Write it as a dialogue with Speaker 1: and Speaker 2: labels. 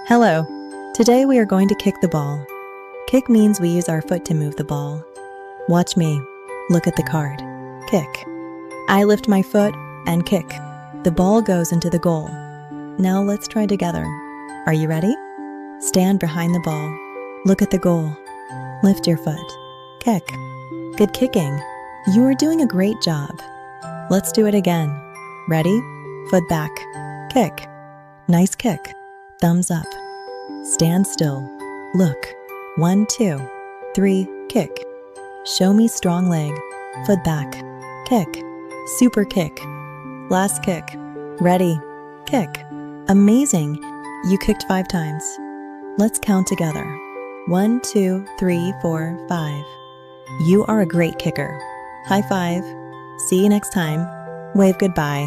Speaker 1: Hello. Today we are going to kick the ball. Kick means we use our foot to move the ball. Watch me. Look at the card. Kick. I lift my foot and kick. The ball goes into the goal. Now let's try together. Are you ready? Stand behind the ball. Look at the goal. Lift your foot. Kick. Good kicking. You are doing a great job. Let's do it again. Ready? Foot back. Kick. Nice kick. Thumbs up. Stand still. Look. 1, 2, 3, kick. Show me strong leg. Foot back. Kick. Super kick. Last kick. Ready. Kick. Amazing. You kicked 5 times. Let's count together. 1, 2, 3, 4, 5. You are a great kicker. High five. See you next time. Wave goodbye.